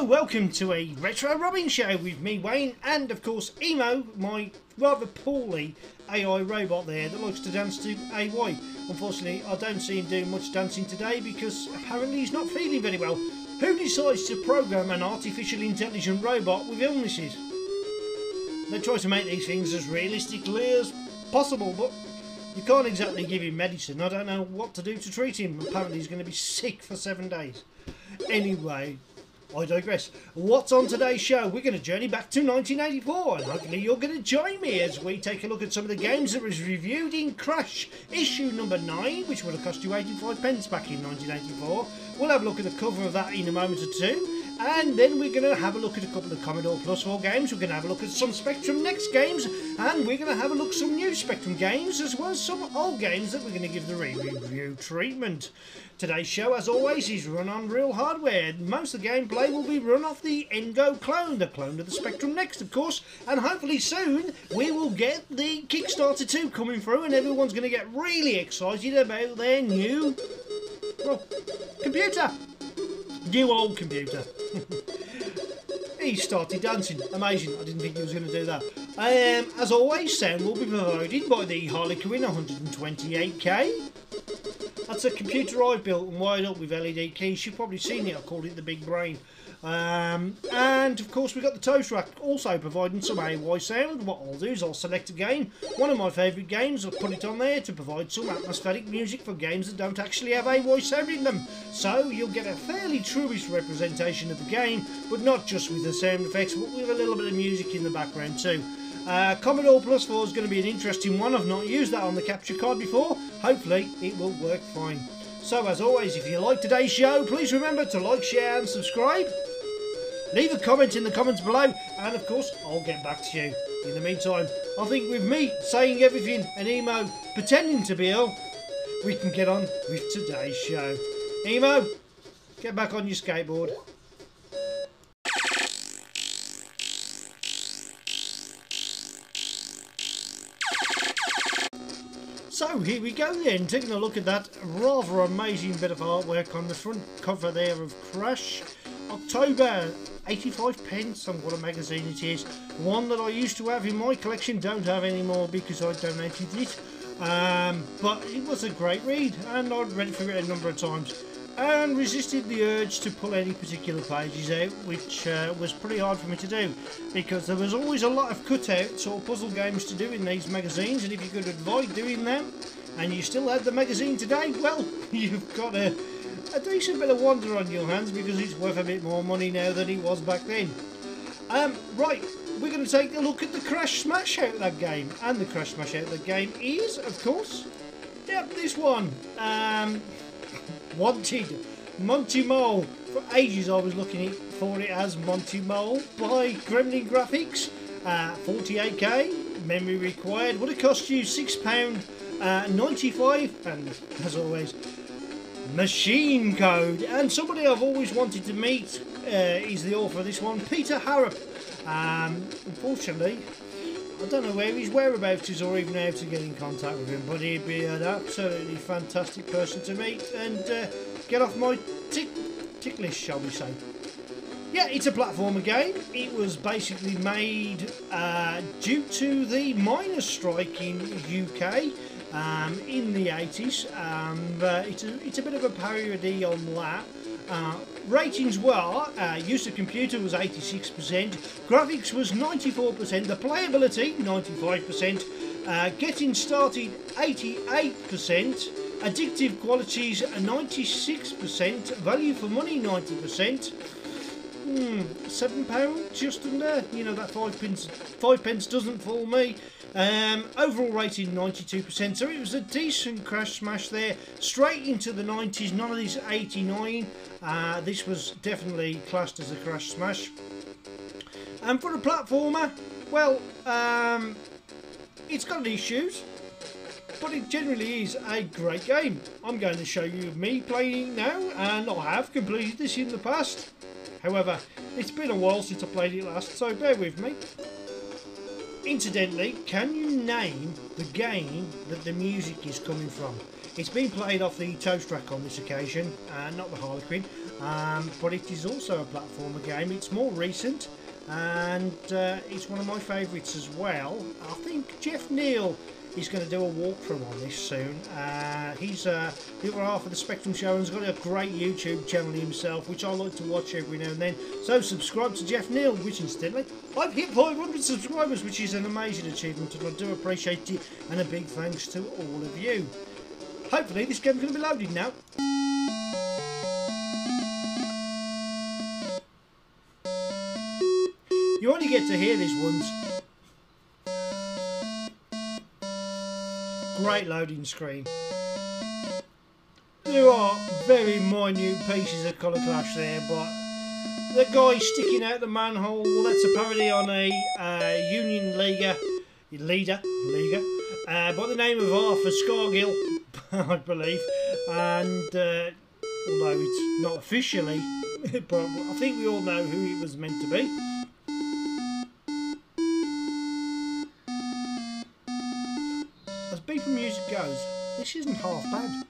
welcome to a Retro Robbins show with me, Wayne, and of course Emo, my rather poorly AI robot there that likes to dance to AY. Unfortunately, I don't see him doing much dancing today because apparently he's not feeling very well. Who decides to program an artificial intelligent robot with illnesses? They try to make these things as realistically as possible, but you can't exactly give him medicine. I don't know what to do to treat him. Apparently he's going to be sick for 7 days. Anyway, I digress. What's on today's show? We're going to journey back to 1984, and hopefully you're going to join me as we take a look at some of the games that was reviewed in Crash issue number 9, which would have cost you 85 pence back in 1984. We'll have a look at the cover of that in a moment or two. And then we're going to have a look at a couple of Commodore plus4 games. We're going to have a look at some Spectrum Next games. And we're going to have a look at some new Spectrum games, as well as some old games that we're going to give the review treatment. Today's show, as always, is run on real hardware. Most of the gameplay will be run off the Engo clone, the clone of the Spectrum Next, of course. And hopefully soon we will get the Kickstarter 2 coming through, and everyone's going to get really excited about their new, well, computer. New old computer. He started dancing. Amazing. I didn't think he was going to do that. As always, sound will be provided by the Harlequin 128K. That's a computer I've built and wired up with LED keys. You've probably seen it. I called it the Big Brain. And of course we've got the Toast Rack also providing some AY sound. What I'll do is I'll select a game, one of my favourite games, I'll put it on there to provide some atmospheric music for games that don't actually have AY sound in them. So you'll get a fairly truish representation of the game, but not just with the sound effects, but with a little bit of music in the background too. Commodore plus4 is going to be an interesting one. I've not used that on the capture card before. Hopefully it will work fine. So as always, if you like today's show, please remember to like, share and subscribe. Leave a comment in the comments below, and of course I'll get back to you. In the meantime, I think with me saying everything and Emo pretending to be ill, we can get on with today's show. Emo, get back on your skateboard. So here we go then, taking a look at that rather amazing bit of artwork on the front cover there of Crash. October, 85 pence on what a magazine it is. One that I used to have in my collection, don't have anymore because I donated it. But it was a great read, and I'd read it for it a number of times and resisted the urge to pull any particular pages out, which was pretty hard for me to do because there was always a lot of cutouts or puzzle games to do in these magazines, and if you could avoid doing them and you still had the magazine today, well, you've got a decent bit of wonder on your hands because it's worth a bit more money now than it was back then. Right, we're going to take a look at the Crash Smash out of that game, and the Crash Smash out of that game is, of course, yep, this one. Wanted, Monty Mole. For ages I was looking for it as Monty Mole by Gremlin Graphics. 48k, memory required, would have cost you £6.95, and as always, machine code. And somebody I've always wanted to meet is the author of this one, Peter Harrop. Unfortunately, I don't know where his whereabouts is or even how to get in contact with him, but he'd be an absolutely fantastic person to meet and get off my tick list, shall we say. Yeah, it's a platformer game. It was basically made due to the miners' strike in UK in the 80s. It's a bit of a parody on that. Ratings were, use of computer was 86%, graphics was 94%, the playability 95%, getting started 88%, addictive qualities 96%, value for money 90%, £7 just under, you know, that 5 pence doesn't fool me. Overall rating 92%, so it was a decent Crash Smash there, straight into the 90s, none of this 89. This was definitely classed as a Crash Smash. And for a platformer, well, it's got issues, but it generally is a great game. I'm going to show you me playing it now, and I have completed this in the past. However, it's been a while since I played it last, so bear with me. Incidentally, can you name the game that the music is coming from? It's been played off the Toast Rack on this occasion, not the Harlequin, but it is also a platformer game. It's more recent, and it's one of my favourites as well. I think Jeff Neal is going to do a walkthrough on this soon. He's the other half of the Spectrum Show and has got a great YouTube channel himself, which I like to watch every now and then. So subscribe to Jeff Neal, which incidentally, I've hit 500 subscribers, which is an amazing achievement, and I do appreciate it, and a big thanks to all of you. Hopefully this game's going to be loaded now. You only get to hear this once. Great loading screen. There are very minute pieces of colour clash there, but the guy sticking out the manhole, well, that's a parody on a Union leader by the name of Arthur Scargill, I believe, and although it's not officially, but I think we all know who it was meant to be. As beeper music goes, this isn't half bad.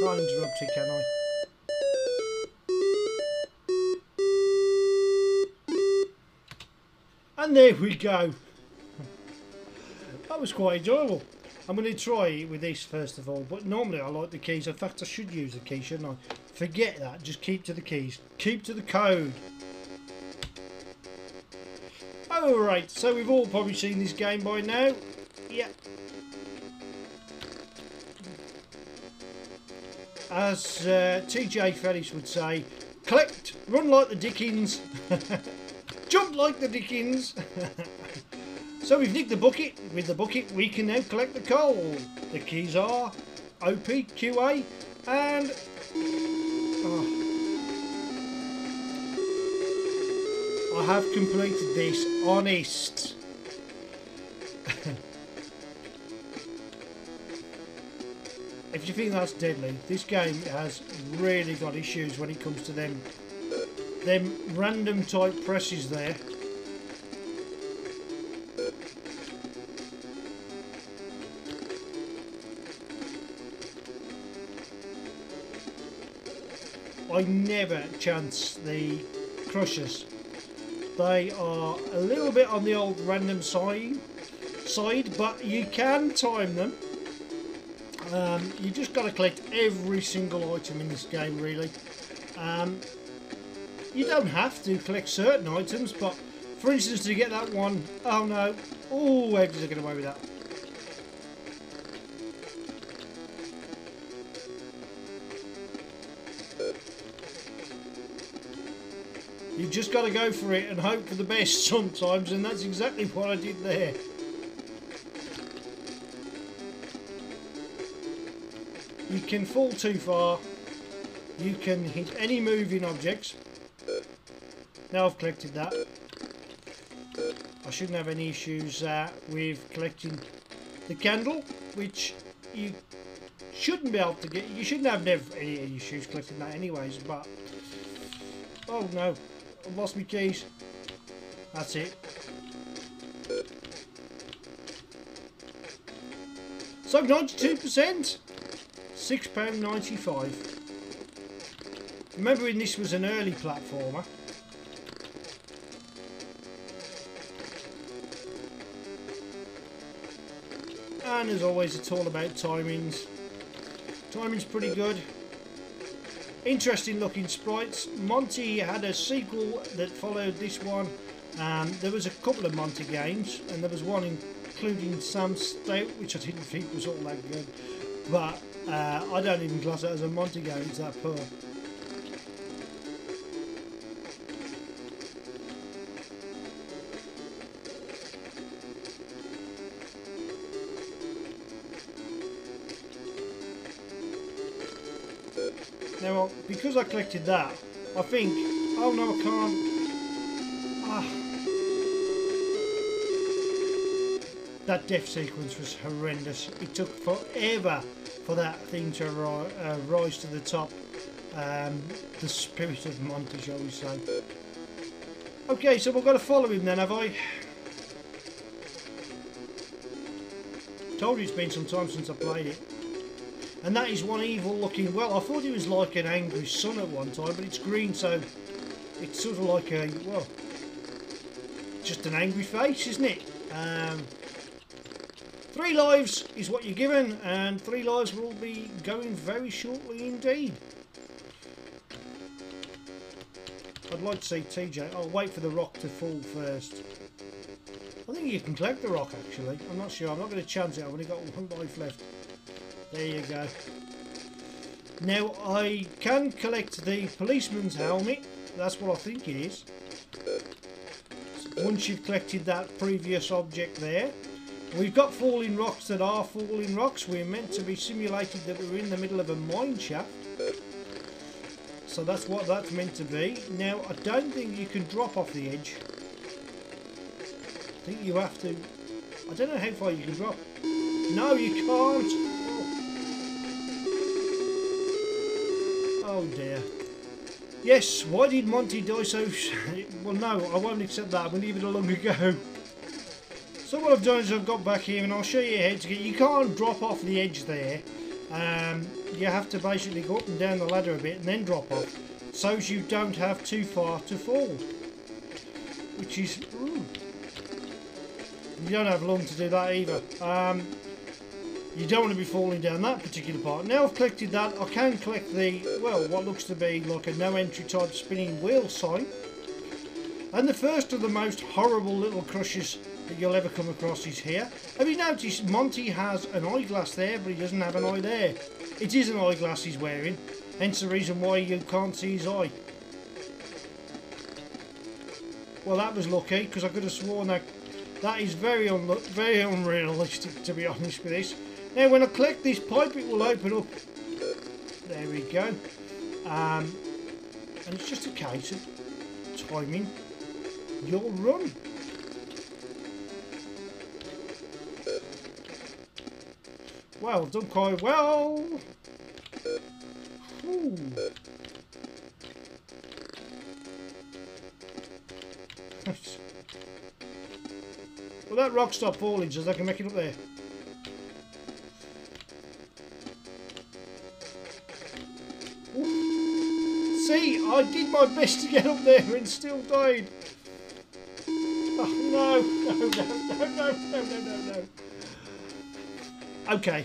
Can't interrupt it, can I? And there we go. That was quite enjoyable. I'm going to try it with this first of all, but normally I like the keys. In fact, I should use the key, shouldn't I? Forget that, just keep to the keys. Keep to the code. Alright, so we've all probably seen this game by now. Yeah. As TJ Ferris would say, collect, run like the Dickens, jump like the Dickens. So we've nicked the bucket. With the bucket we can now collect the coal. The keys are OP, QA, and I have completed this, honest. If you think that's deadly, this game has really got issues when it comes to them random type presses there. I never chance the crushers. They are a little bit on the old random side, but you can time them. You just got to collect every single item in this game, really. You don't have to collect certain items, but for instance, to get that one, oh no, oh, how did I get away with that? You've just got to go for it and hope for the best sometimes, and that's exactly what I did there. You can fall too far. You can hit any moving objects. Now I've collected that. I shouldn't have any issues with collecting the candle, which you shouldn't be able to get. You shouldn't have any issues collecting that anyways, but oh no, I've lost my keys. That's it. So 92%, £6.95. Remembering this was an early platformer. And as always, it's all about timings. Timing's pretty good. Interesting looking sprites. Monty had a sequel that followed this one. There was a couple of Monty games, and there was one including Sam Stout, which I didn't think was all that good. But I don't even class it as a Monty game, it's that poor. Now, because I collected that, I think, oh no, I can't. That death sequence was horrendous. It took forever for that thing to rise to the top. The spirit of Monty, shall we say. Okay, so we've got to follow him then, have I? Told you it's been some time since I played it. And that is one evil looking, well, I thought it was like an angry sun at one time, but it's green, so it's sort of like a, well, just an angry face, isn't it? 3 lives is what you're given, and 3 lives will be going very shortly indeed. I'd like to see TJ. I'll wait for the rock to fall first. I think you can collect the rock actually. I'm not sure. I'm not going to chance it. I've only got 1 life left. There you go. Now I can collect the policeman's helmet. That's what I think it is. Once you've collected that previous object there. We've got falling rocks that are falling rocks. We're meant to be simulated that we're in the middle of a mine shaft. So that's what that's meant to be. Now, I don't think you can drop off the edge. I think you have to... I don't know how far you can drop. No, you can't! Oh dear. Yes, why did Monty die so... Well, no, I won't accept that. I'm going to give it a longer go. So what I've done is I've got back here and I'll show you how to get... You can't drop off the edge there. You have to basically go up and down the ladder a bit and then drop off, so as you don't have too far to fall. Which is... Ooh. You don't have long to do that either. You don't want to be falling down that particular part. Now I've collected that, I can collect the, well, what looks to be like a no entry type spinning wheel sign. And the first of the most horrible little crushes that you'll ever come across is here. Have you noticed Monty has an eyeglass there, but he doesn't have an eye there? It is an eyeglass he's wearing, hence the reason why you can't see his eye. Well, that was lucky, because I could have sworn that is very unrealistic, to be honest with this. Now when I collect this pipe, it will open up. There we go. And it's just a case of timing your run. Well, done quite well. Ooh. Well, that rock stopped falling so I can make it up there. Ooh. See, I did my best to get up there and still died. Oh, no. Okay,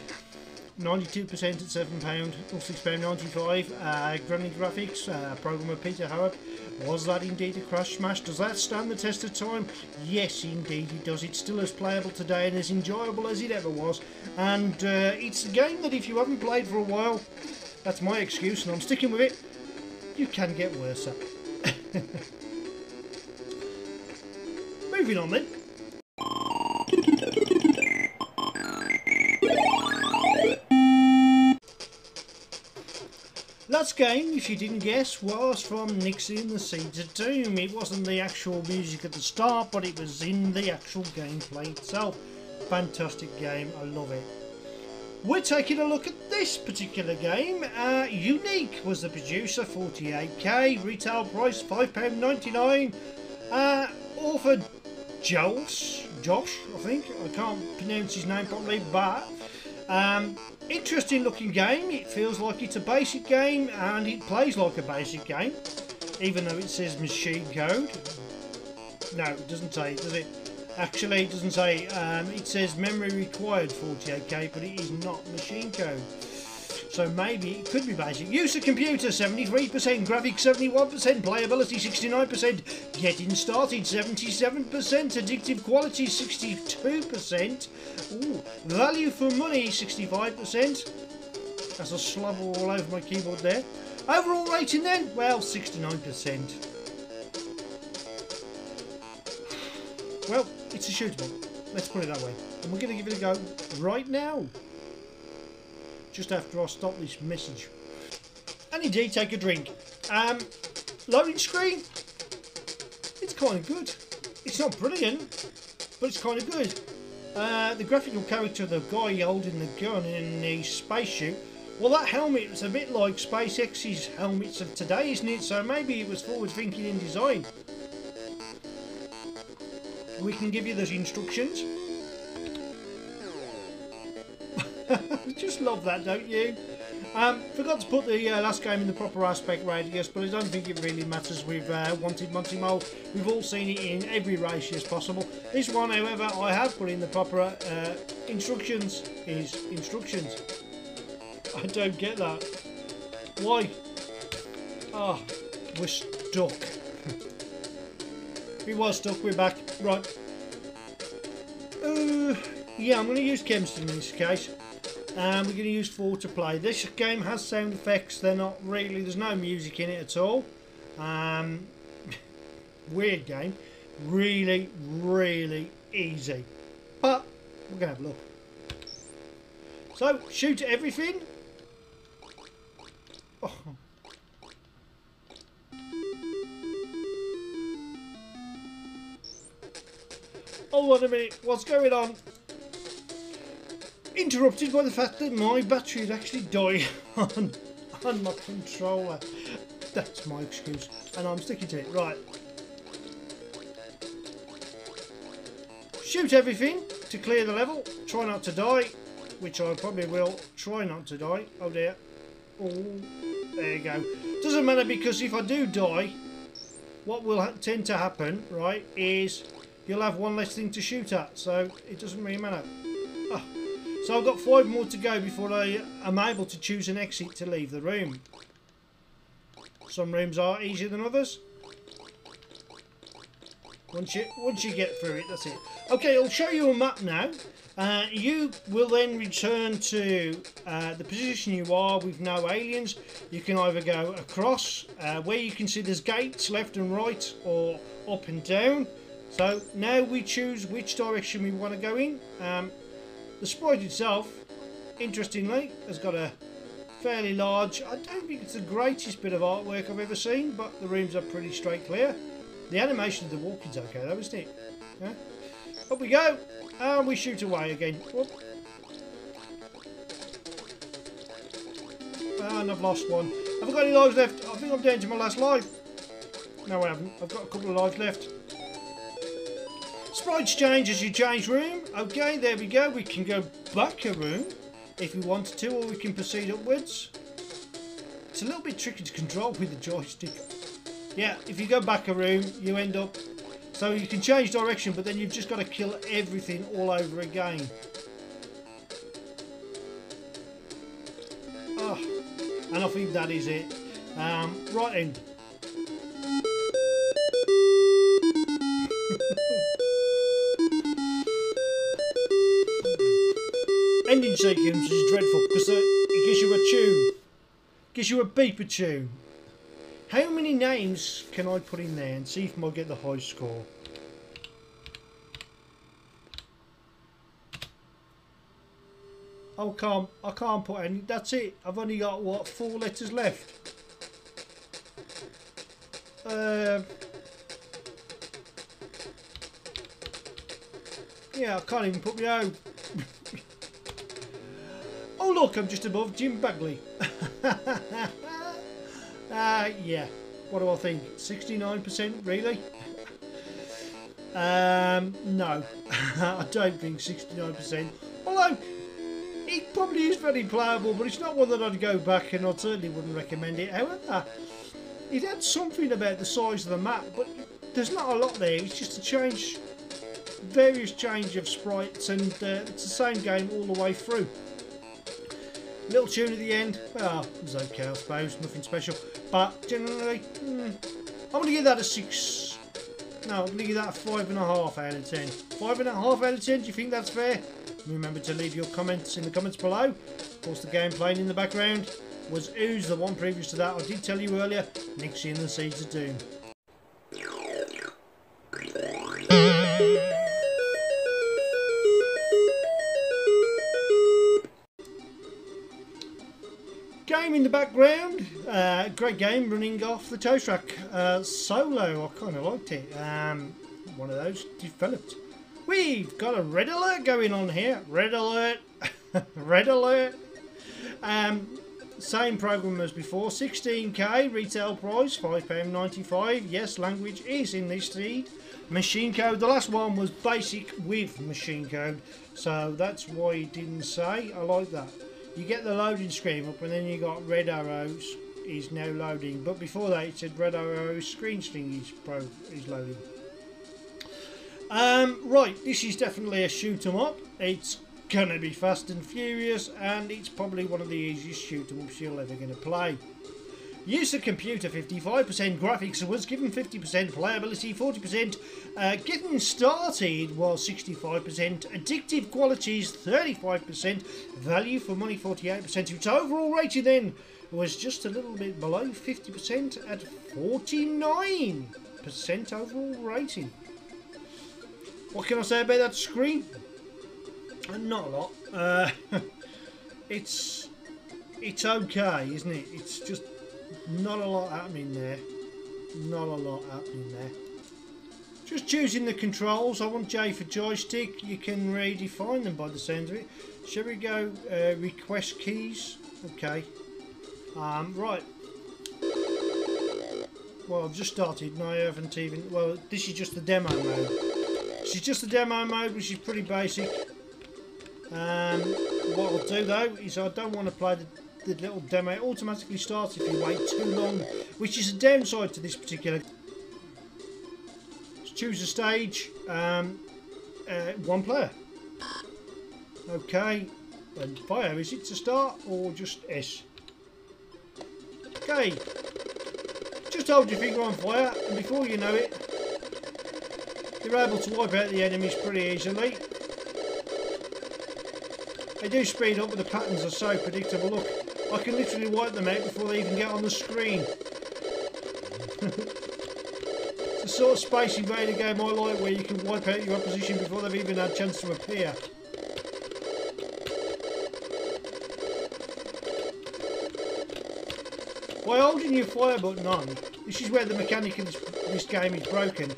92% at £7 or £6.95. Granny graphics, programmer Peter Howard. Was that indeed a crash smash? Does that stand the test of time? Yes, indeed it does. It's still as playable today and as enjoyable as it ever was. And it's a game that if you haven't played for a while, that's my excuse and I'm sticking with it, you can get worse at. Moving on then. Last game, if you didn't guess, was from Nixie and the Seeds of Doom. It wasn't the actual music at the start, but it was in the actual gameplay itself. Fantastic game, I love it. We're taking a look at this particular game. Unique was the producer, 48k, retail price £5.99. Author Josh, I think. I can't pronounce his name properly, but interesting looking game. It feels like it's a basic game and it plays like a basic game, even though it says machine code. No, it doesn't say, does it? Actually, it doesn't say. It says memory required 48k, but it is not machine code. So maybe it could be basic. Use of computer 73%, graphics 71%, playability 69%, getting started 77%, addictive quality 62%, ooh, value for money 65%. That's a slobber all over my keyboard there. Overall rating then, well, 69%. Well, it's a shootable, let's put it that way. And we're going to give it a go right now. Just after I stop this message. And indeed, take a drink. Loading screen. It's kind of good. It's not brilliant, but it's kind of good. The graphical character of the guy holding the gun in the spacesuit. Well, that helmet was a bit like SpaceX's helmets of today, isn't it? So maybe it was forward thinking in design. We can give you those instructions. I just love that, don't you? Forgot to put the last game in the proper aspect radius, but I don't think it really matters with Wanted Monty Mole. We've all seen it in every radius possible. This one, however, I have put in the proper instructions. Is instructions. I don't get that. Why? Ah, we're stuck. We was stuck, we're back. Right. Yeah, I'm going to use chemistry in this case. We're going to use 4 to play. This game has sound effects. They're not really, there's no music in it at all. Weird game. Really, really easy. But we're going to have a look. So, shoot everything. Oh. Hold on a minute, what's going on? Interrupted by the fact that my battery had actually died on my controller. That's my excuse, and I'm sticking to it. Right. Shoot everything to clear the level. Try not to die, which I probably will. Try not to die. Oh dear. Oh, there you go. Doesn't matter, because if I do die, what will tend to happen, right, is you'll have one less thing to shoot at, so it doesn't really matter. Oh. So I've got 5 more to go before I am able to choose an exit to leave the room. Some rooms are easier than others. Once you get through it, that's it. Okay, I'll show you a map now. You will then return to the position you are with no aliens. You can either go across, where you can see there's gates left and right, or up and down. So now we choose which direction we want to go in. The sprite itself, interestingly, has got a fairly large, I don't think it's the greatest bit of artwork I've ever seen, but the rooms are pretty straight clear. The animation of the walking's okay though, isn't it? Yeah. Up we go, and we shoot away again. Whoop. And I've lost one. Have I got any lives left? I think I'm down to my last life. No, I haven't. I've got a couple of lives left. Sprites change as you change room. Okay, there we go. We can go back a room if we wanted to, or we can proceed upwards. It's a little bit tricky to control with the joystick. Yeah, if you go back a room, you end up... So you can change direction, but then you've just got to kill everything all over again. Oh, and I think that is it. Right end. Ending sequence is dreadful because it gives you a tune, gives you a beeper tune. How many names can I put in there and see if I get the high score? Oh, I can't put any. That's it. I've only got what, 4 letters left. Yeah, I can't even put my own. Oh look, I'm just above Jim Bagley. Yeah, what do I think? 69% really? No, I don't think 69%. Although, it probably is very playable, but it's not one that I'd go back, and I certainly wouldn't recommend it. However, it had something about the size of the map, but there's not a lot there. It's just a change, various change of sprites, and it's the same game all the way through. Little tune at the end, well, it was okay I suppose, nothing special, but generally, I'm going to give that a 6, no, I'm going to give that a 5.5 out of 10. 5.5 out of 10, do you think that's fair? Remember to leave your comments in the comments below. Of course, the game playing in the background was Ooze, the one previous to that I did tell you earlier, Nixie and the Seeds of Doom. Game in the background, great game running off the tow track. Solo, I kind of liked it. One of those developed We've got a red alert going on here. Red alert. Red alert. Same program as before. 16k retail price, £5.95. Yes, language is in this seed. Machine code. The last one was basic with machine code, so that's why it didn't say. I like that. You get the loading screen up, and then you got red arrows is now loading. But before that, it said red arrows screen sting is loading. Right, this is definitely a shoot 'em up. It's gonna be fast and furious, and it's probably one of the easiest shoot 'em ups you're ever gonna play. Use of computer 55%, graphics was given 50%, playability 40%, getting started was 65%, addictive qualities 35%, value for money 48%, its overall rating then was just a little bit below 50% at 49% overall rating. What can I say about that screen? Not a lot. It's okay, isn't it? It's just not a lot happening there. Not a lot happening there. Just choosing the controls. I want J for joystick. You can redefine them by the sound of it. Shall we go request keys? Okay. Right. Well, I've just started and I haven't even... Well, this is just the demo mode. This is just the demo mode, which is pretty basic. What I'll do though is I don't want to play the little demo. It automatically starts if you wait too long, which is a downside to this particular. Let's choose a stage. One player. Okay. And fire, is it to start or just S? Okay. Just hold your finger on fire, and before you know it, you're able to wipe out the enemies pretty easily. They do speed up, but the patterns are so predictable. Look, I can literally wipe them out before they even get on the screen. It's the sort of spacey way to game I like, where you can wipe out your opposition before they've even had a chance to appear. By holding your fire button on, this is where the mechanic of this game is broken.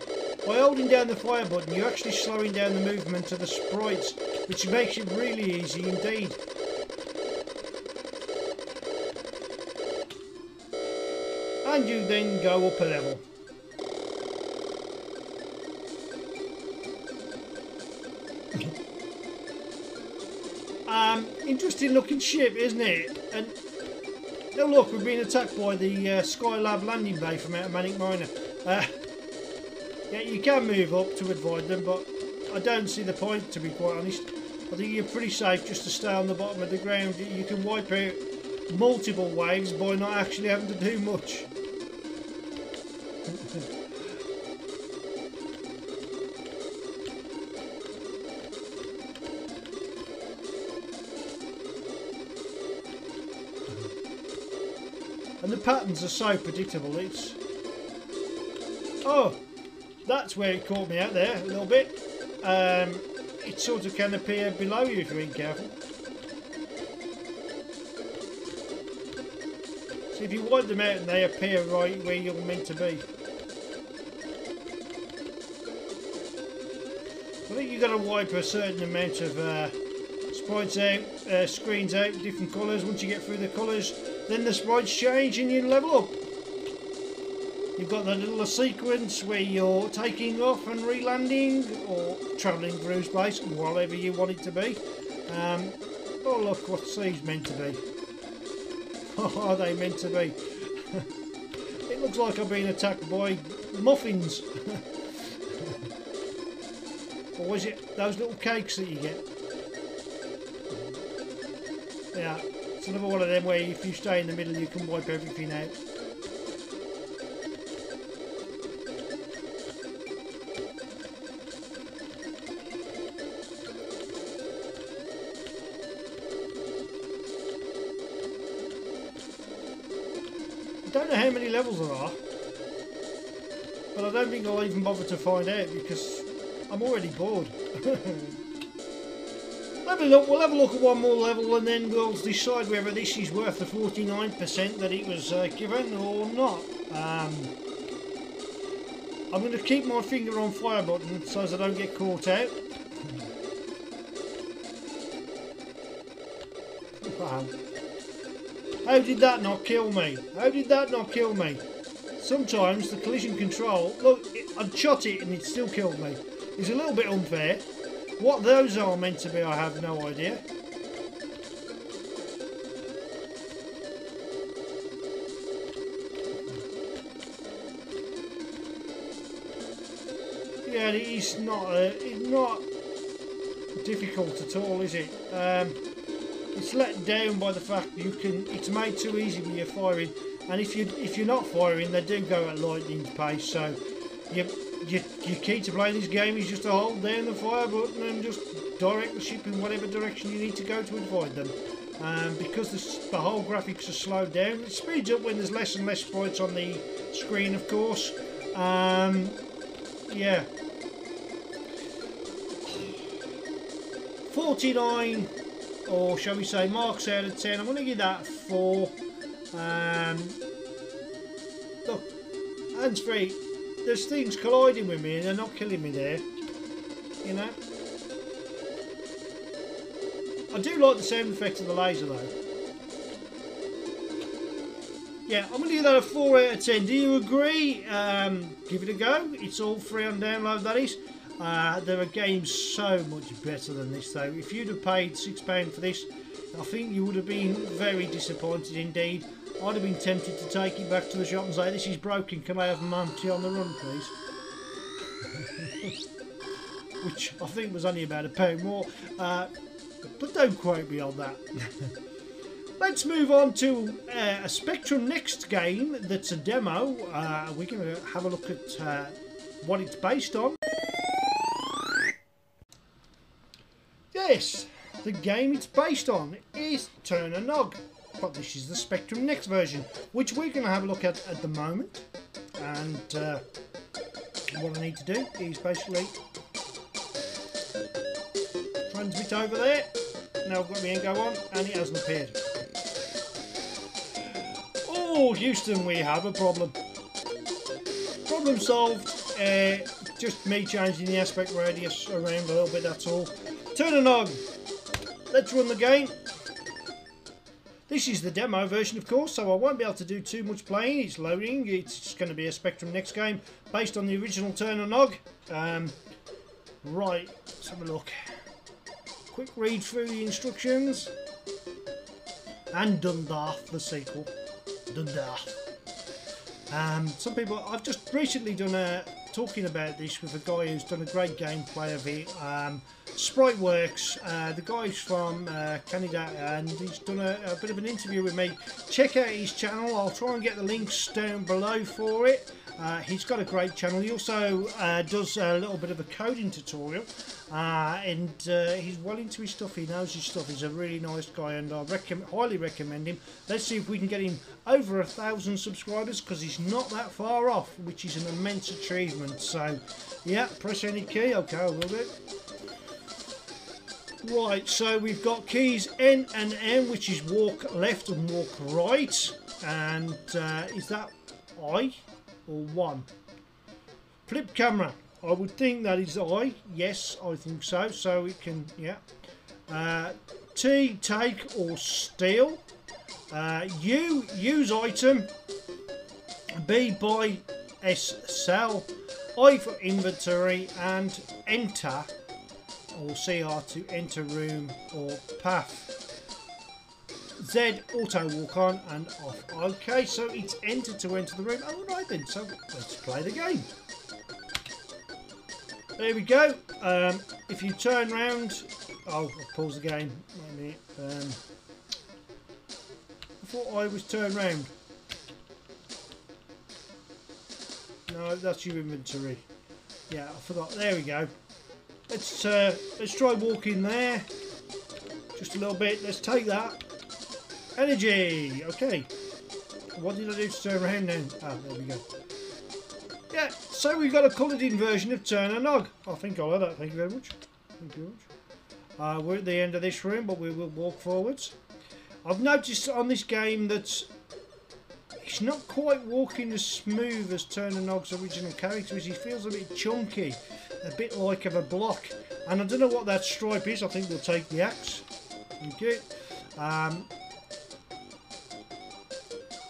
By holding down the fire button, you're actually slowing down the movement of the sprites, which makes it really easy indeed. And you then go up a level. Interesting looking ship, isn't it? And now look, we've been attacked by the Skylab landing bay from out of Manic Miner. Yeah, you can move up to avoid them, but I don't see the point, to be quite honest. I think you're pretty safe just to stay on the bottom of the ground. You can wipe out multiple waves by not actually having to do much. And the patterns are so predictable. It's... Oh, that's where it caught me out there a little bit. It sort of can appear below you if you ain't careful. So if you wipe them out and they appear right where you're meant to be. I think you've got to wipe a certain amount of sprites out, screens out, different colours. Once you get through the colours, then the sprites change and you level up. You've got that little sequence where you're taking off and re-landing or travelling through space, whatever you want it to be. Oh look, what these meant to be. What are they meant to be? It looks like I've been attacked by muffins. Or is it those little cakes that you get? Yeah, it's another one of them where if you stay in the middle you can wipe everything out. I don't know how many levels there are, but I don't think I'll even bother to find out because I'm already bored. We'll have a look at one more level and then we'll decide whether this is worth the 49% that it was given or not. I'm going to keep my finger on fire button so as I don't get caught out. Uh-oh. How did that not kill me? How did that not kill me? Sometimes the collision control... Look, I'd shot it and it still killed me. It's a little bit unfair. What those are meant to be, I have no idea. Yeah, it's not difficult at all, is it? It's let down by the fact that it's made too easy when you're firing, and if you're not firing, they do go at lightning pace. So your key to playing this game is just to hold down the fire button and just direct the ship in whatever direction you need to go to avoid them. Because the whole graphics are slowed down, it speeds up when there's less and less sprites on the screen, of course. Yeah. 49, or shall we say marks out of 10. I'm going to give that 4. Look, hands free. There's things colliding with me and they're not killing me there. You know. I do like the sound effects of the laser though. Yeah, I'm going to give that a 4 out of 10. Do you agree? Give it a go. It's all free on download, that is. There are games so much better than this though. If you'd have paid £6 for this, I think you would have been very disappointed indeed. I'd have been tempted to take it back to the shop and say, this is broken, can I have Monty on the run please? Which I think was only about £1 more, but don't quote me on that. Let's move on to a Spectrum Next game that's a demo. We're going to have a look at what it's based on. Yes, the game it's based on is Turn a Nog, but this is the Spectrum Next version, which we're going to have a look at the moment. And what I need to do is basically transmit over there. Now I've got my Engo on and it hasn't appeared. Oh, Houston, we have a problem. Problem solved. Just me changing the aspect radius around a little bit, that's all. Turn a Nog. Let's run the game. This is the demo version, of course, so I won't be able to do too much playing. It's loading. It's going to be a Spectrum Next game based on the original Turn a Nog. Right, let's have a look. Quick read through the instructions. And Dundarth, the sequel. Dundarth. Some people, I've just recently done talking about this with a guy who's done a great gameplay of it. Spriteworks, the guy's from Canada, and he's done a bit of an interview with me. Check out his channel. I'll try and get the links down below for it. He's got a great channel. He also does a little bit of a coding tutorial, and he's well into his stuff. He knows his stuff. He's a really nice guy, and I highly recommend him. Let's see if we can get him over 1,000 subscribers, because he's not that far off, which is an immense achievement. So yeah, press any key. Okay, I will do. Right, so we've got keys N and M, which is walk left and walk right, and is that I or 1? Flip camera, I would think that is I. Yes, I think so. So it can, yeah. T, take or steal. U, use item. B, buy. S, sell. I for inventory, and enter or CR to enter room or path. Z, auto walk on and off. Okay, so it's enter to enter the room. Oh, right then, so let's play the game. There we go. If you turn round, oh, I'll pause the game. Wait a minute. I thought I was turned round. No, that's your inventory. Yeah, I forgot. There we go. Let's try walking there. Just a little bit. Let's take that. Energy. Okay. What did I do to turn around now? Ah, there we go. Yeah, so we've got a coloured in version of Turn a Nog. I think I like that. Thank you very much. Thank you very much. We're at the end of this room, but we will walk forwards. I've noticed on this game that it's not quite walking as smooth as Turn a Nog's original character is. He feels a bit chunky, a bit like of a block. And I don't know what that stripe is. I think we'll take the axe. Okay.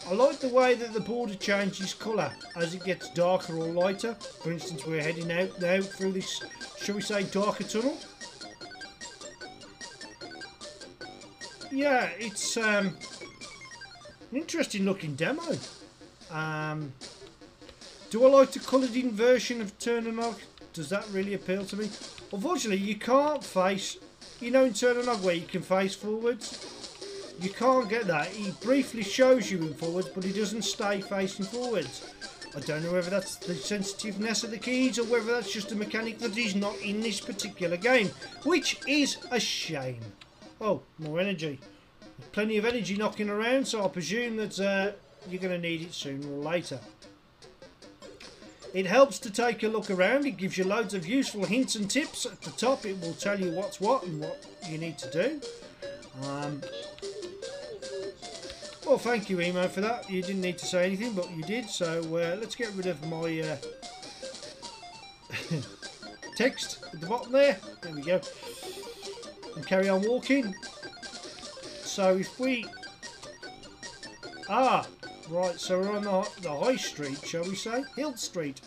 I like the way that the border changes colour as it gets darker or lighter. For instance, we're heading out now through this, shall we say, darker tunnel. Yeah, it's an interesting looking demo. Do I like the coloured in version of Turn and Nog? Does that really appeal to me? Unfortunately, you can't face, you know, in Turn and Nog where you can face forwards. You can't get that. He briefly shows you in forwards, but he doesn't stay facing forwards. I don't know whether that's the sensitiveness of the keys or whether that's just a mechanic that is not in this particular game, which is a shame. Oh, more energy. There's plenty of energy knocking around, so I presume that you're going to need it sooner or later. It helps to take a look around. It gives you loads of useful hints and tips. At the top, it will tell you what's what and what you need to do. Well, thank you, Emo, for that. You didn't need to say anything, but you did. So let's get rid of my text at the bottom there. There we go. And carry on walking. So if we... Ah, right, so we're on the high street, shall we say? Hill Street.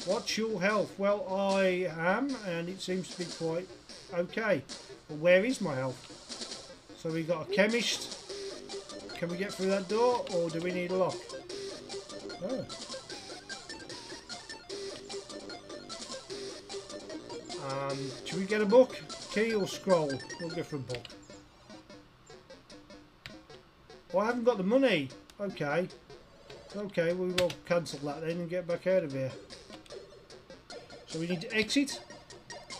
What's your health? Well, I am, and it seems to be quite okay. But where is my health? So we've got a chemist. Can we get through that door, or do we need a lock? Oh. Should we get a book? Key or scroll? We'll go for a book. Oh, I haven't got the money. Okay. Okay, we will cancel that then and get back out of here. So we need to exit.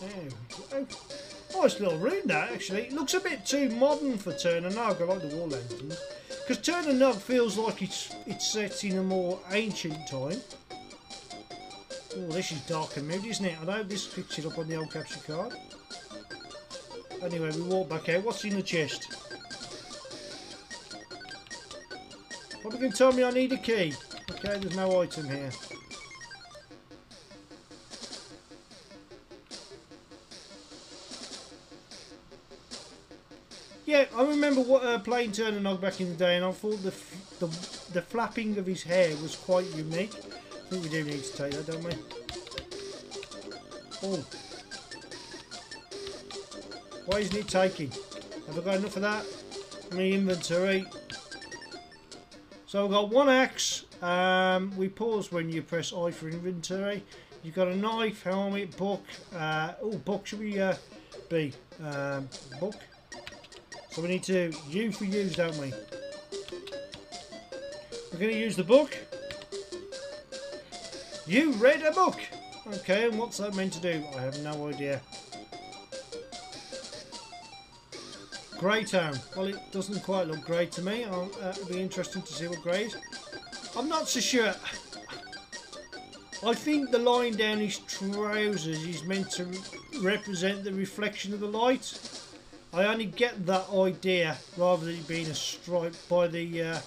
There we go. Nice little room that, actually. It looks a bit too modern for Turn and Nog. I like the wall lanterns. Because Turn and Nog feels like it's set in a more ancient time. Oh, this is dark and moody, isn't it? I know this picks it up on the old capture card. Anyway, we walk back out. What's in the chest? Probably going to tell me I need a key. Okay, there's no item here. Yeah, I remember playing Turn and Nog back in the day, and I thought the flapping of his hair was quite unique. I think we do need to take that, don't we? Oh. Why isn't it taking? Have I got enough of that? In my inventory. So I've got one axe. We pause when you press I for inventory. You've got a knife, helmet, book. Oh, book should we be? Book. So we need to U for use, don't we? We're going to use the book. You read a book! Okay, and what's that meant to do? I have no idea. Greytown. Well, it doesn't quite look grey to me. It'll be interesting to see what grey is. I'm not so sure. I think the line down his trousers is meant to represent the reflection of the light. I only get that idea rather than it being a stripe by the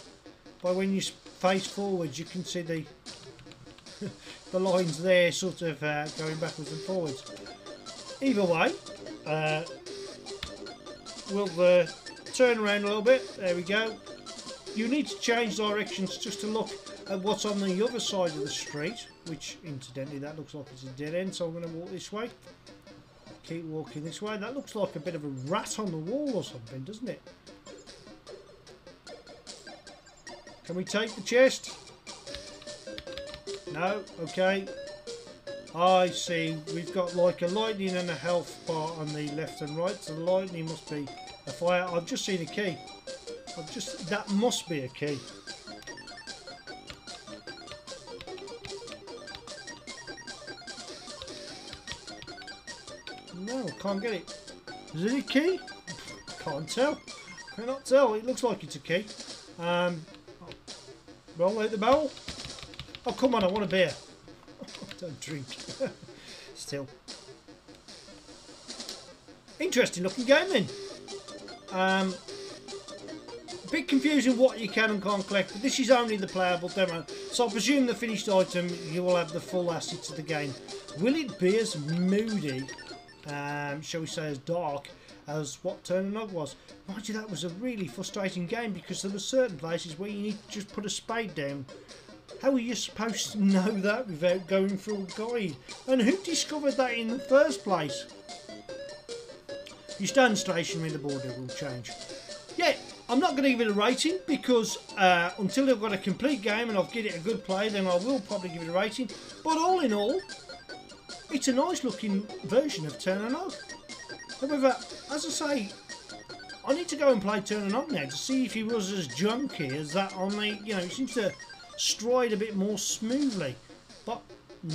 by when you face forwards. You can see the the lines there sort of going backwards and forwards. Either way, we'll turn around a little bit. There we go. You need to change directions just to look at what's on the other side of the street, which incidentally that looks like it's a dead end, so I'm going to walk this way. Keep walking this way. That looks like a bit of a rat on the wall or something, doesn't it? Can we take the chest? No? Okay. I see. We've got like a lightning and a health bar on the left and right. So the lightning must be a fire. I've just seen a key. That must be a key. No, I can't get it. Is it a key? Can't tell. Cannot tell. It looks like it's a key. Roll out the barrel. Oh, come on, I want a beer. Don't drink. Still. Interesting looking game then. A bit confusing what you can and can't collect, but this is only the playable demo. So I presume the finished item, you will have the full assets of the game. Will it be as moody, shall we say as dark, as what Turn and Nog was. Mind you, that was a really frustrating game because there were certain places where you need to just put a spade down. How are you supposed to know that without going through a guide? And who discovered that in the first place? You stand stationary, the border will change. Yeah, I'm not going to give it a rating because until I've got a complete game and I've given it a good play, then I will probably give it a rating. But all in all, it's a nice looking version of Turn and Nog. However, as I say, I need to go and play Turn and Nog now to see if he was as junky as that on the, you know, it seems to stride a bit more smoothly, but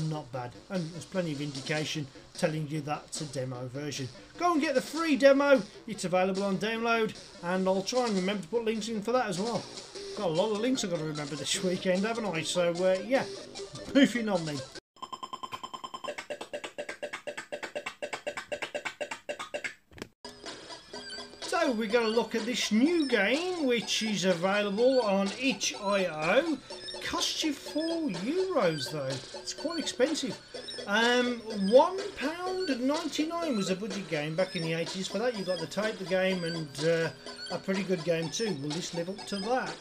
not bad. And there's plenty of indication telling you that's a demo version. Go and get the free demo, it's available on download, and I'll try and remember to put links in for that as well. Got a lot of links I've got to remember this weekend, haven't I? So yeah, moving on then. So we're going to look at this new game which is available on itch.io. Costs you €4 though. It's quite expensive. £1.99 was a budget game back in the 80s. For that you got the tape, the game, and a pretty good game too. Will this live up to that?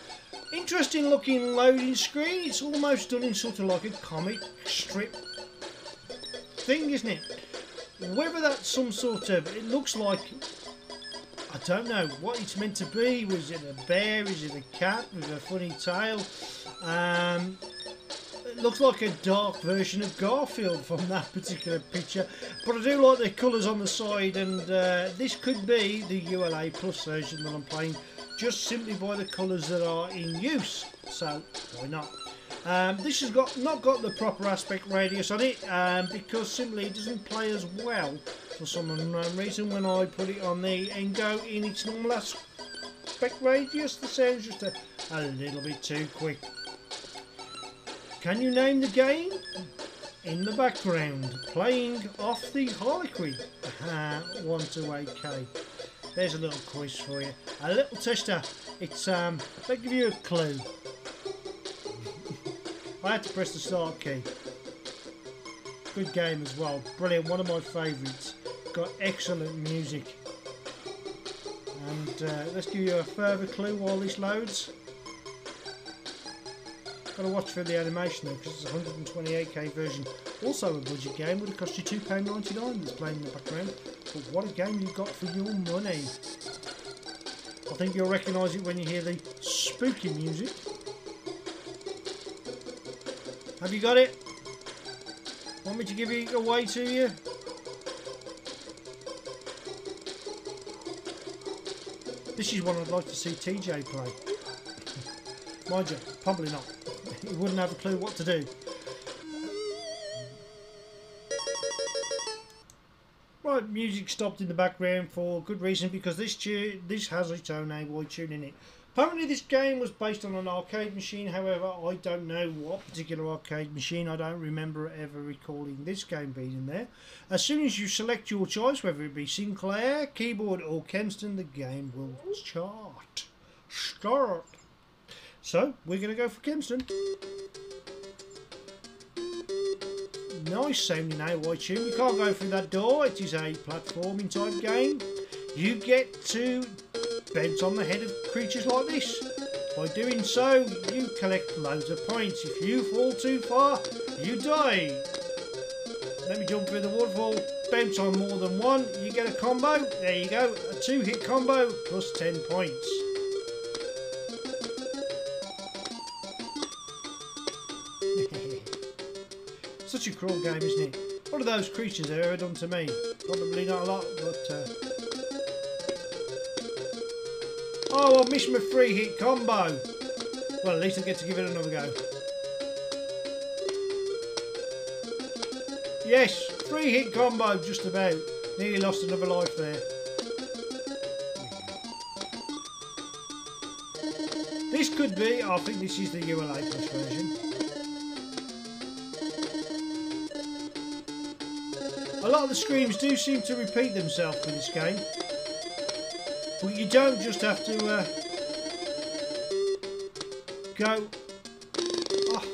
Interesting looking loading screen. It's almost done in sort of like a comic strip thing, isn't it? Whether that's some sort of, it looks like, I don't know what it's meant to be. Was it a bear? Is it a cat with a funny tail? It looks like a dark version of Garfield from that particular picture, but I do like the colours on the side, and this could be the ULA Plus version that I'm playing just simply by the colours that are in use, so why not? This has not got the proper aspect radius on it because simply it doesn't play as well for some unknown reason. When I put it on the Engo in its normal aspect radius, the sound's just a little bit too quick. Can you name the game? In the background, playing off the Harlequin. 128K. There's a little quiz for you. A little tester. It's I'll give you a clue. I had to press the start key. Good game as well. Brilliant. One of my favourites. Got excellent music. And let's give you a further clue while this loads. Got to watch for the animation though, because it's a 128K version. Also a budget game, would have cost you £2.99 that's playing in the background. But what a game you've got for your money. I think you'll recognise it when you hear the spooky music. Have you got it? Want me to give it away to you? This is one I'd like to see TJ play. Mind you, probably not. He wouldn't have a clue what to do. Right, music stopped in the background for good reason, because this has its own AY tune in it. Apparently this game was based on an arcade machine, however I don't know what particular arcade machine. I don't remember ever recalling this game being in there. As soon as you select your choice, whether it be Sinclair, keyboard or Kempston, the game will start. So we're going to go for Kempston. Nice sounding AY tune. You can't go through that door. It is a platforming type game. You get to bounce on the head of creatures like this. By doing so, you collect loads of points. If you fall too far, you die. Let me jump through the waterfall. Bounce on more than one, you get a combo. There you go, a 2-hit combo plus 10 points. Such a cruel game, isn't it? What are those creatures ever done to me? Probably not a lot, but oh, I missed my 3-hit combo. Well, at least I get to give it another go. Yes, 3-hit combo, just about. Nearly lost another life there. This could be, I think this is the ULA Plus version. A lot of the screams do seem to repeat themselves in this game. But you don't just have to go. Oh.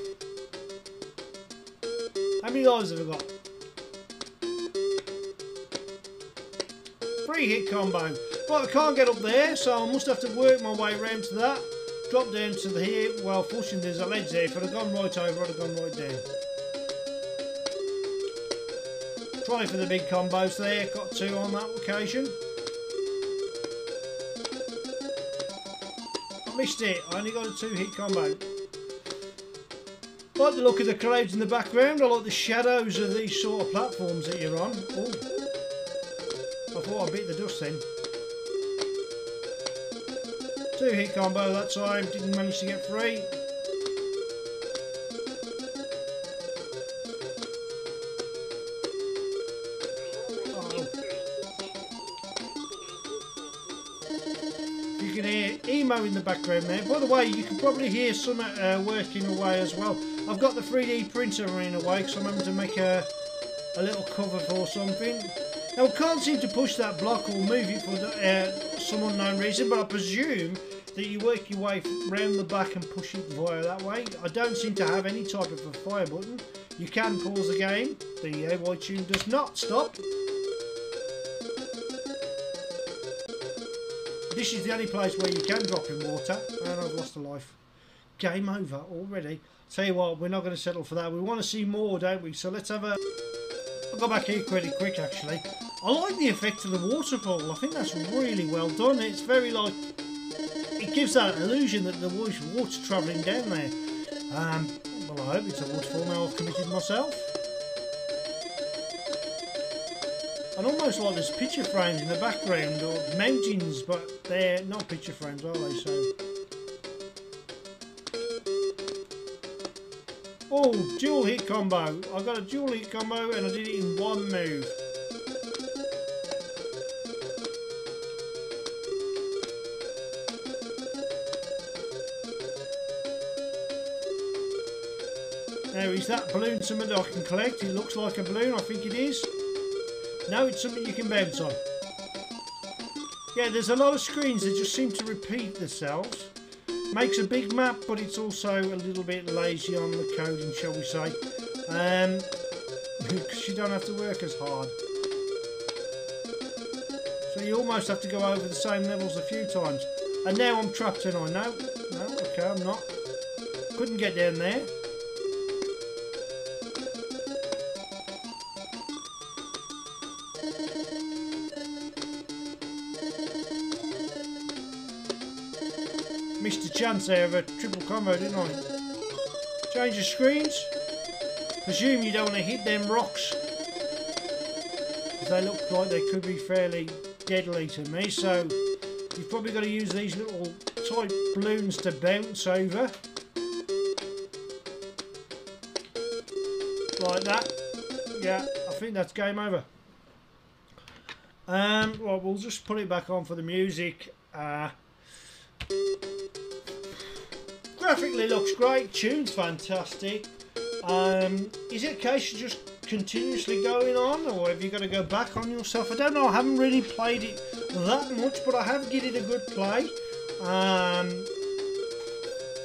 How many lives have I got? 3 3-hit combo. Right, I can't get up there, so I must have to work my way around to that. Drop down to the here. Well, fortunately there's a ledge there. If I'd have gone right over, I'd have gone right down. Try for the big combos there. Got 2 on that occasion. I missed it. I only got a 2-hit combo. I like the look of the clouds in the background. I like the shadows of these sort of platforms that you're on. Ooh. I thought I beat the dust then. 2-hit combo that time, didn't manage to get free. Oh. You can hear emo in the background there. By the way, you can probably hear some working away as well. I've got the 3D printer running away because I'm having to make a little cover for something. Now I can't seem to push that block or move it for some unknown reason, but I presume that you work your way round the back and push it via that way. I don't seem to have any type of a fire button. You can pause the game. The AY tune does not stop. This is the only place where you can drop in water, and I've lost a life. Game over already. Tell you what, we're not going to settle for that. We want to see more, don't we? So let's have a... I'll go back here pretty quick actually. I like the effect of the waterfall. I think that's really well done. It's very like... It gives that illusion that the water's travelling down there. Well, I hope it's a waterfall now I've committed myself. I'd almost like there's picture frames in the background, or mountains, but they're not picture frames, are they? So... Oh, dual hit combo. I got a dual hit combo and I did it in one move. Now, is that balloon something that I can collect? It looks like a balloon, I think it is. No, it's something you can bounce on. Yeah, there's a lot of screens that just seem to repeat themselves. Makes a big map, but it's also a little bit lazy on the coding, shall we say. Because you don't have to work as hard. So you almost have to go over the same levels a few times. And now I'm trapped in. No, okay, I'm not. Couldn't get down there. Missed a chance there of a triple combo, didn't I? Change the screens. Presume you don't want to hit them rocks, because they look like they could be fairly deadly to me. So you've probably got to use these little tight balloons to bounce over, like that. Yeah, I think that's game over. Well, we'll just put it back on for the music. Graphically looks great, tune's fantastic. Is it a case of just continuously going on, or have you got to go back on yourself? I don't know, I haven't really played it that much, but I have given it a good play.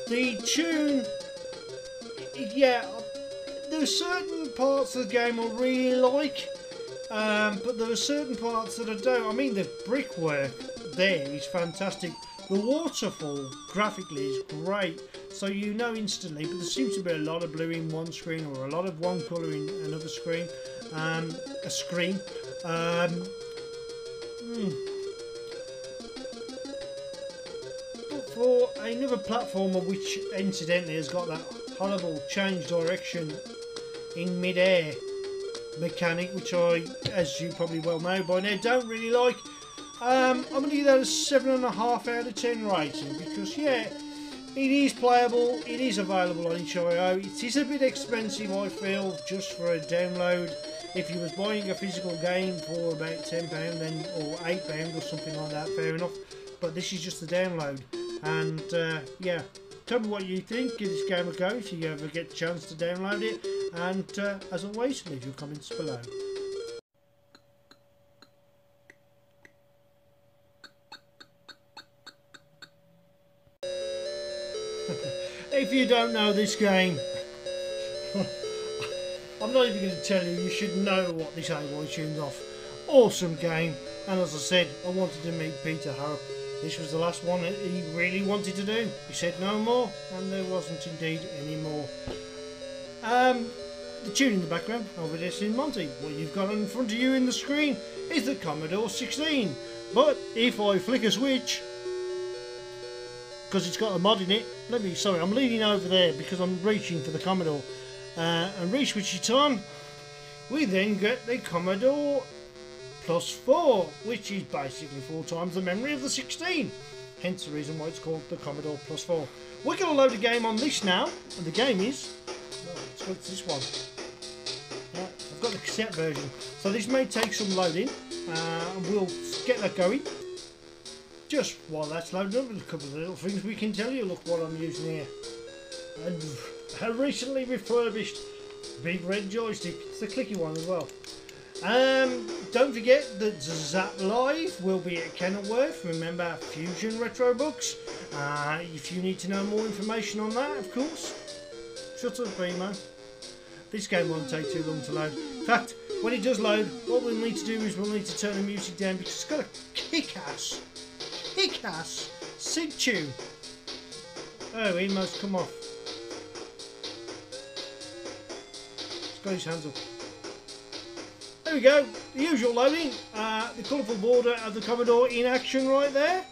The tune, yeah, there are certain parts of the game I really like, but there are certain parts that I don't. I mean, the brickwork there is fantastic. The waterfall graphically is great, so you know instantly, but there seems to be a lot of blue in one screen, or a lot of one colour in another screen. But for another platformer, which incidentally has got that horrible change direction in mid-air mechanic, which I, as you probably well know by now, don't really like. I'm going to give that a 7.5 out of 10 rating, because yeah, it is playable, it is available on itch.io. It is a bit expensive, I feel, just for a download. If you was buying a physical game for about £10 then, or £8 or something like that, fair enough. But this is just the download, and yeah, tell me what you think. Give this game a go if you ever get the chance to download it, and as always, leave your comments below. If you don't know this game, I'm not even going to tell you. You should know what this AY tune's off. Awesome game. And as I said, I wanted to meet Peter Harrop. This was the last one that he really wanted to do. He said no more, and there wasn't indeed any more. The tune in the background over this in Monty. What you've got in front of you in the screen is the Commodore 16. But if I flick a switch, because it's got a mod in it, sorry, I'm leaning over there because I'm reaching for the Commodore. And re-switch it on, we then get the Commodore plus4, which is basically 4 times the memory of the 16. Hence the reason why it's called the Commodore plus4. We're going to load a game on this now, and the game is, let's go to this one. I've got the cassette version, so this may take some loading, and we'll get that going. Just while that's loading up, there's a couple of little things we can tell you. Look what I'm using here. A recently refurbished big red joystick. It's the clicky one as well. Don't forget that Zap Live will be at Kenilworth. Remember Fusion Retro Books. If you need to know more information on that, of course, shut up, Bemo. This game won't take too long to load. In fact, when it does load, what we'll need to do is we'll need to turn the music down because it's got a kick-ass synth tune. Oh, he must come off. He's got his hands up. There we go, the usual loading, the colourful border of the Commodore in action right there.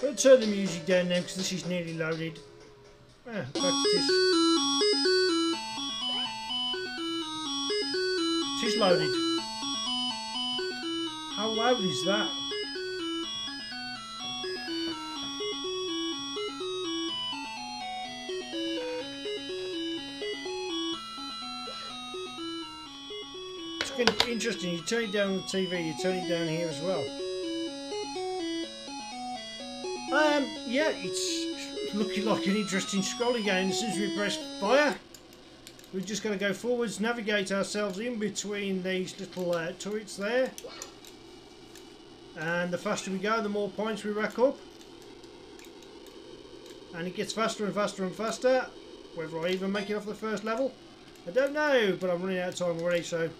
We'll turn the music down now because this is nearly loaded. Back to this. It is loaded. How loud is that? Interesting, you turn it down on the TV, you turn it down here as well. Yeah, it's looking like an interesting scrolling game. As soon as we press fire, we're just going to go forwards, navigate ourselves in between these little turrets there. And the faster we go, the more points we rack up. And it gets faster and faster and faster. Whether I even make it off the first level, I don't know, but I'm running out of time already, so...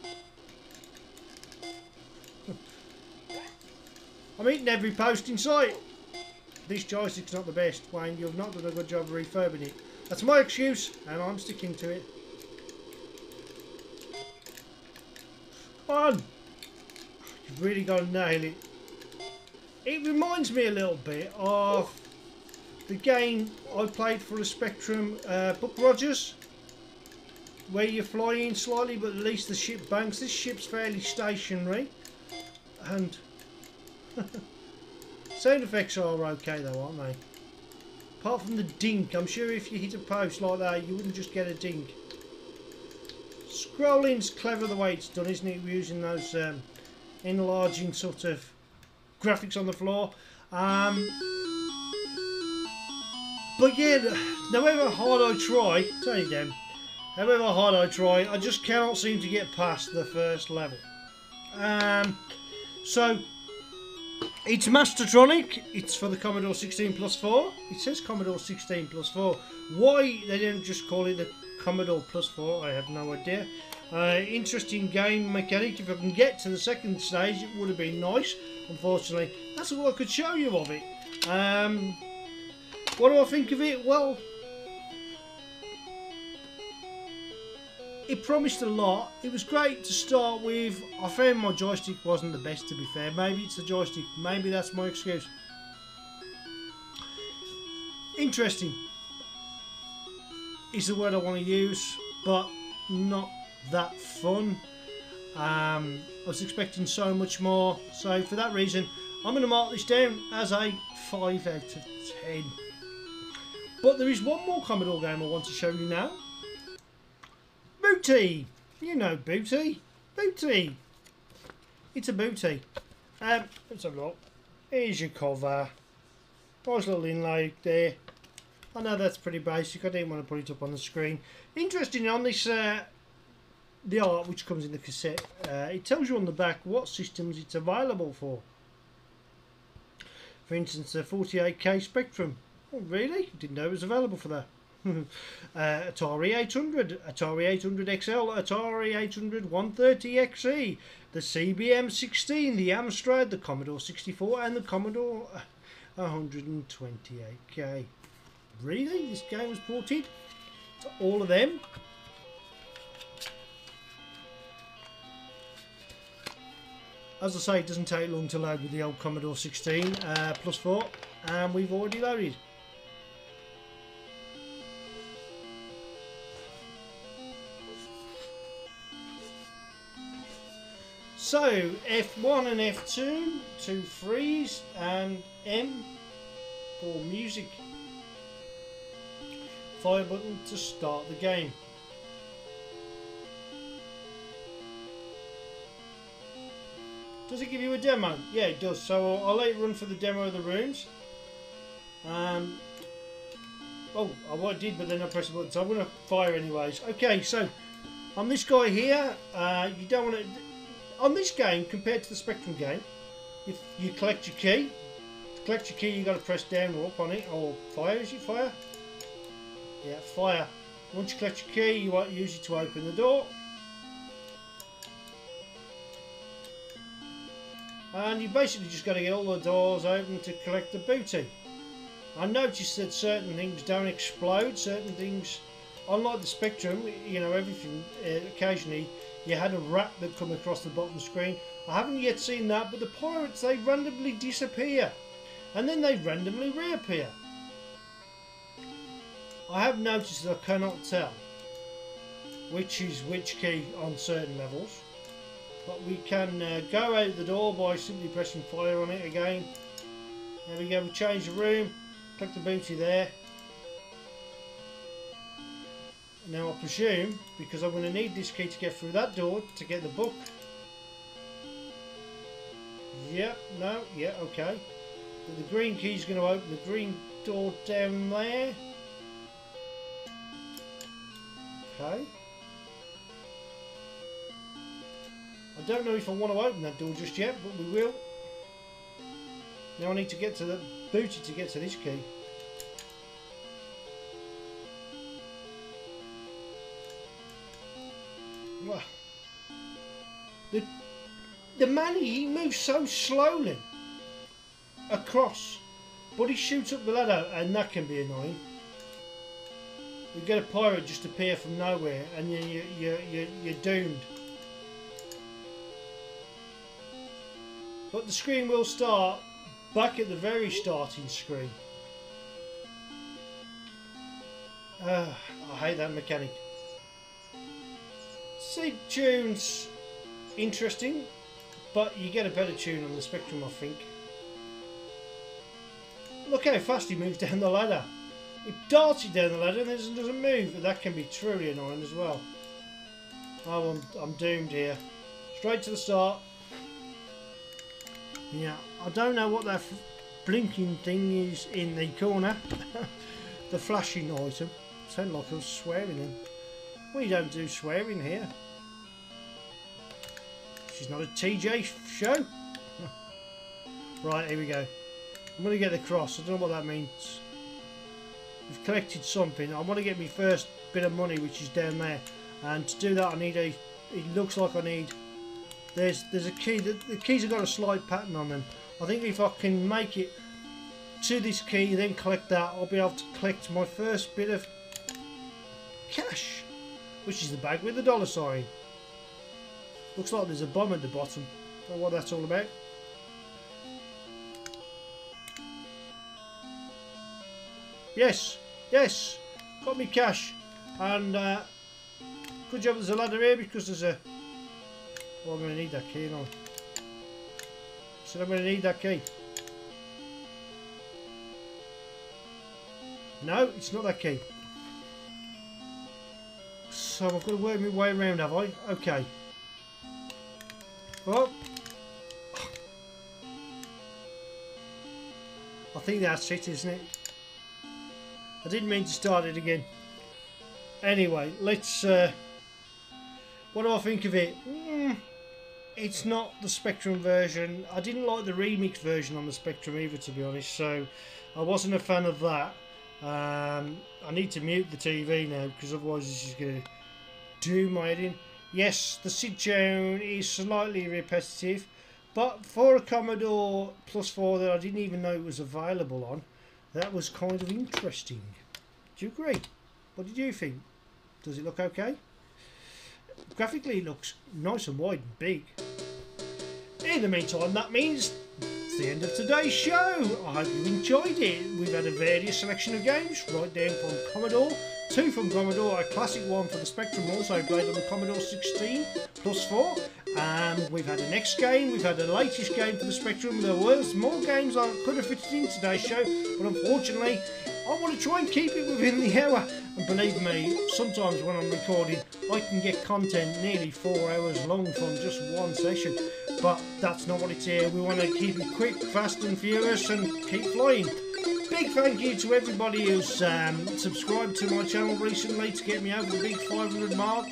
I'm eating every post in sight. This joystick's not the best, Wayne. You've not done a good job of refurbing it. That's my excuse, and I'm sticking to it. Come on! You've really got to nail it. It reminds me a little bit of the game I played for the Spectrum, Buck Rogers, where you're flying slightly, but at least the ship banks. This ship's fairly stationary, and sound effects are okay though, aren't they? Apart from the dink, I'm sure if you hit a post like that, you wouldn't just get a dink. Scrolling's clever the way it's done, isn't it? We're using those enlarging sort of graphics on the floor. But yeah, however hard I try, turn it down. However hard I try, I just cannot seem to get past the first level. So it's Mastertronic. It's for the Commodore 16 plus 4. It says Commodore 16 plus 4. Why they don't just call it the Commodore plus 4, I have no idea. Interesting game mechanic. If I can get to the second stage, it would have been nice. Unfortunately, that's all I could show you of it. What do I think of it? Well, it promised a lot. It was great to start with. I found my joystick wasn't the best, to be fair. Maybe it's the joystick. Maybe that's my excuse. Interesting is the word I want to use, but not that fun. I was expecting so much more. So for that reason, I'm going to mark this down as a 5 out of 10. But there is one more Commodore game I want to show you now. Booty! You know Booty. Booty! It's a booty. Let's have a look. Here's your cover. Nice little inlay there. I know that's pretty basic. I didn't want to put it up on the screen. Interesting on this, the art which comes in the cassette, it tells you on the back what systems it's available for. For instance, the 48K Spectrum. Oh, really? Didn't know it was available for that. Atari 800, Atari 800 XL, Atari 800 130 XE, the CBM 16, the Amstrad, the Commodore 64 and the Commodore 128K. Really? This game was ported to all of them? As I say, it doesn't take long to load with the old Commodore 16 plus 4, and we've already loaded. So F1 and F2, 2 freeze, and M for music. Fire button to start the game. Does it give you a demo? Yeah, it does. So I'll let it run for the demo of the rooms. Oh, I did, but then I pressed the button, so I'm going to fire anyways. Okay, so on this guy here, you don't want to. On this game, compared to the Spectrum game, if you collect your key, to collect your key, you've got to press down or up on it, or fire. Is it fire? Yeah, fire. Once you collect your key, you want to use it to open the door. And you basically just got to get all the doors open to collect the booty. I noticed that certain things don't explode, certain things, unlike the Spectrum, you know, everything, occasionally you had a rat that come across the bottom screen. I haven't yet seen that, but the pirates, they randomly disappear and then they randomly reappear. I have noticed that I cannot tell which is which key on certain levels. But we can go out the door by simply pressing fire on it again. There we go, we change the room, click the booty there. Now I presume, because I'm going to need this key to get through that door to get the book. Yep, no, yeah, okay. But the green key is going to open the green door down there. Okay. I don't know if I want to open that door just yet, but we will. Now I need to get to the booty to get to this key. Well, the man, he moves so slowly across, but he shoots up the ladder, and that can be annoying. You get a pirate just appear from nowhere, and you're doomed. But the screen will start back at the very starting screen. I hate that mechanic. See, tune's interesting, but you get a better tune on the Spectrum, I think. Look how fast he moves down the ladder. He darts it down the ladder and then doesn't move, and that can be truly annoying as well. Oh, I'm doomed here. Straight to the start. Yeah, I don't know what that blinking thing is in the corner. The flashing item. Sound like I was swearing then. We don't do swearing here. She's not a TJ show. Right, here we go. I'm going to get the cross. I don't know what that means. We've collected something. I want to get my first bit of money, which is down there. And to do that, I need a... It looks like I need... There's a key. The keys have got a slide pattern on them. I think if I can make it to this key, then collect that, I'll be able to collect my first bit of cash, which is the bag with the dollar sign. Looks like there's a bomb at the bottom. Don't know what that's all about. Yes, yes, got me cash. And good job there's a ladder here, because there's a... Oh, I'm going to need that key, aren't I? So I'm going to need that key. No, it's not that key. So I've got to work my way around, have I? Okay. Well, I think that's it, isn't it? I didn't mean to start it again. Anyway, let's... what do I think of it? It's not the Spectrum version. I didn't like the remix version on the Spectrum either, to be honest, so I wasn't a fan of that. I need to mute the TV now because otherwise this is going to do my head in. Yes, the sit down is slightly repetitive, but for a Commodore plus4 that I didn't even know it was available on, that was kind of interesting. Do you agree? What did you think? Does it look okay? Graphically it looks nice and wide and big. In the meantime, that means it's the end of today's show. I hope you enjoyed it. We've had a various selection of games, right down from Commodore, 2 from Commodore, a classic one for the Spectrum, also played on the Commodore 16 plus4. We've had an X game, we've had the latest game for the Spectrum. There was more games I could have fitted in today's show, but unfortunately I want to try and keep it within the hour. And believe me, sometimes when I'm recording I can get content nearly 4 hours long from just one session. But that's not what it's here. We want to keep it quick, fast and furious and keep flying. Big thank you to everybody who's subscribed to my channel recently to get me over the big 500 mark.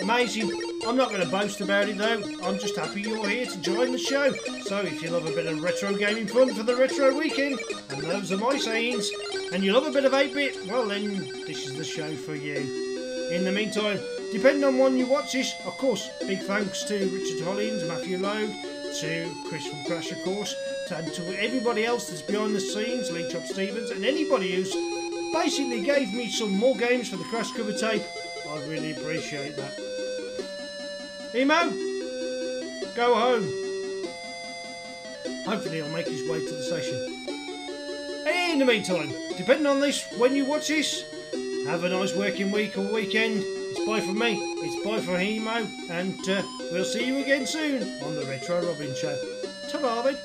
Amazing. I'm not going to boast about it though. I'm just happy you're here to join the show. So if you love a bit of retro gaming fun for the retro weekend, and those are my sayings, and you love a bit of 8-bit, well then this is the show for you. In the meantime, depending on when you watch this, of course, big thanks to Richard Hollins, Matthew Logue, to Chris from Crash of course, and to everybody else that's behind the scenes, Lee Chop Stevens, and anybody who's basically gave me some more games for the Crash cover tape. I really appreciate that. Emo, go home. Hopefully he'll make his way to the station. In the meantime, depending on this, when you watch this, have a nice working week or weekend. It's bye from me, it's bye from Emo, and we'll see you again soon on the Retro Robbins Show. Ta-ra then.